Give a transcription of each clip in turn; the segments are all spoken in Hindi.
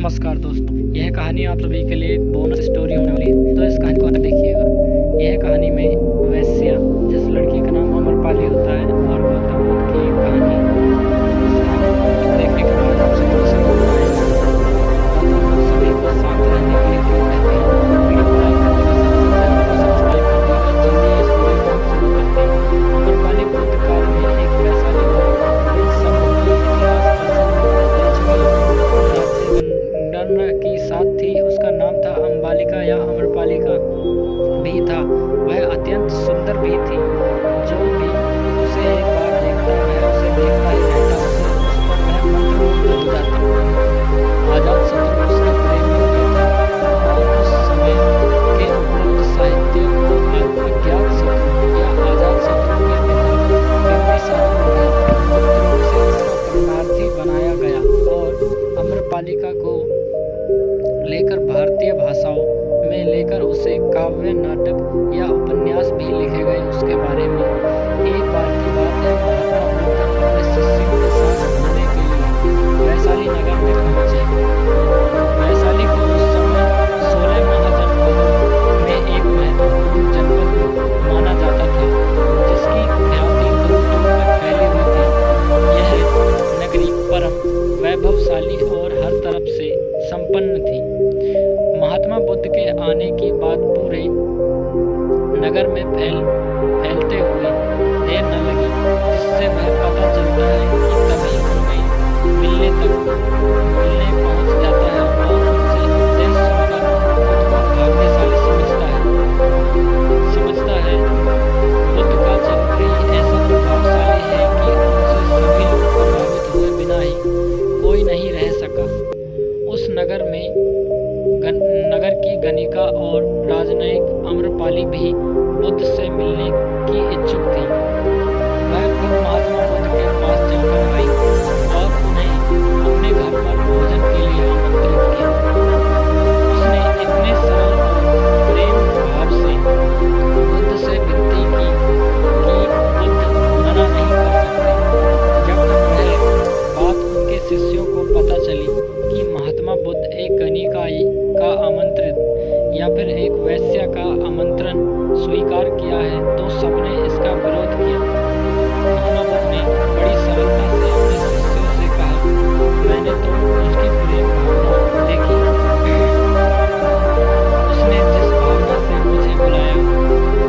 नमस्कार दोस्तों, यह कहानी आप सभी के लिए एक बोनस स्टोरी होने वाली है। तो इस कहानी को अंत देखिएगा। यह कहानी में वैश्या जिस लड़की का नाम अमरपाली होता है और गौतम बुद्ध की एक कहानी है। इस कहानी को देखने के बाद आप सभी को समझ में आएगा। तब हम सभी को शांत रहने के लिए क्यों कहते हैं। वीडियो को लाइक करने के साथ साथ चैनल को सब्सक्राइब कर दीजिएगा। चलिए इस वीडियो को हम शुरू करते हैं। अमरपाली बुद्ध काल में एक वैशाली की साथ थी। उसका नाम था अंबालिका या अमरपालिका भी था। वह अत्यंत सुंदर भी थी। जो भी उसे एक बार देखता वह उसे देखता ही रहता। उस पर वह मंत्रमुग्ध हो जाता। आजाद शत्रु उसके प्रेमी हो गए थे और उस समय के उपलब्ध साहित्य को अज्ञात शत्रु या आजाद शत्रु के पिता बिंबिसार हो गए। बुद्ध से उसका परमार्थी बनाया गया और अमरपालिका को लेकर भारतीय भाषाओं में लेकर उसे काव्य, नाटक या उपन्यास भी लिखे गए उसके बारे में। एक बार की बात है, महात्मा बुद्ध अपने शिष्यों के साथ घूमने के लिए वैशाली नगर में पहुंचे। वैशाली को उस समय 16 महाजनपदों में एक महत्वपूर्ण जनपद माना जाता था, जिसकी ख्याति दूर दूर तक फैली हुई थी। यह नगरी परम वैभवशाली और हर तरफ से संपन्न थी। महात्मा बुद्ध के आने की बात पूरे नगर में फैलते हुए देर न लगी, जिससे वह पता चलता है कि तभी उनमें मिलने पहुंच जाता है और उनसे उपदेश सुनकर खुद को भाग्यशाली समझता है। बुद्ध का चरित्र ही ऐसा प्रभावशाली है कि उनसे सभी लोग प्रभावित हुए बिना ही कोई नहीं रह सका। उस नगर की गणिका और राजनयिक अमरपाली भी बुद्ध से मिलने की इच्छुक थी। वह खुद महात्मा बुद्ध के पास चलकर आई और उन्हें अपने घर पर भोजन के लिए आमंत्रित किया। उसने इतने सरल और प्रेम भाव से बुद्ध से विनती की कि बुद्ध मना नहीं कर सकते। जब तक वह बात उनके शिष्यों को पता चली कि महात्मा बुद्ध एक गणिका का आमंत्रित या फिर एक वैश्या का आमंत्रण स्वीकार किया है, तो सबने इसका विरोध किया। महात्मा बुद्ध ने बड़ी सरलता से अपने शिष्यों से कहा, मैंने तो उसकी प्रेम भावना देखी। उसने जिस भावना से मुझे बुलाया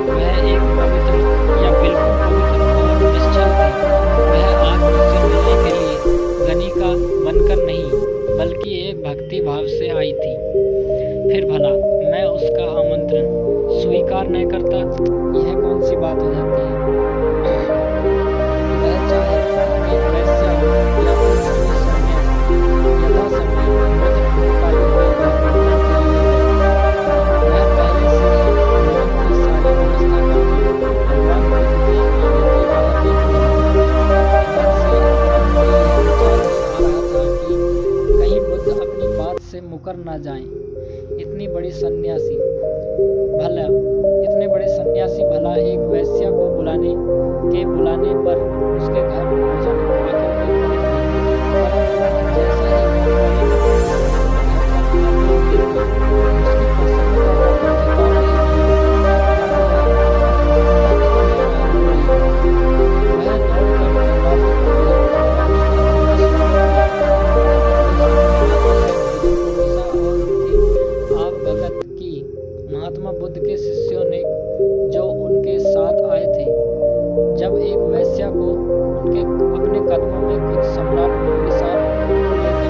वह एक पवित्र या बिल्कुल पवित्र और निश्चल थी। वह आज मुझसे मिलने के लिए गणिका बनकर नहीं बल्कि एक भक्ति भाव से आई थी। फिर भला मैं उसका आमंत्रण स्वीकार नहीं करता, यह कौन सी बात हो जाती है। वह चाहे एक वैश्या या फिर कोई सन्यासी, यथा समय बुद्ध अमरपाली के घर पहुंचने के लिए वह पहले से ही भोजन की सारी व्यवस्था करके भगवान बुद्ध के आने की राह देख रही थी। मन से आ रहा था कि कहीं बुद्ध अपनी बात से मुकर ना जाएं। इतने बड़े सन्यासी भला एक वैश्या को बुलाने पर उसके घर भोजन आकर के पहुंच गई। जैसा ही महात्मा बुद्ध के शिष्यों ने जो उनके साथ आए थे, जब एक वैश्या को उनके अपने कदमों में खुद सम्राट बिंबिसार को लेकर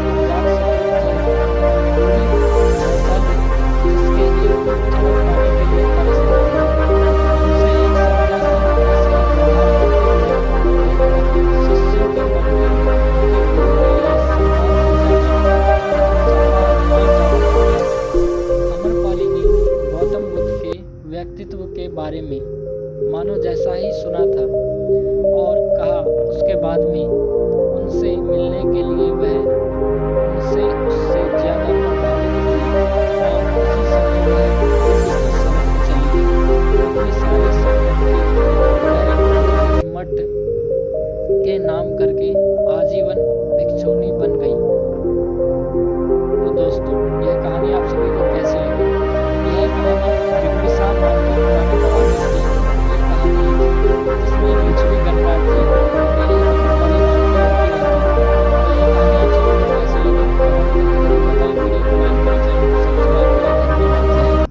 मामा बिल्कुल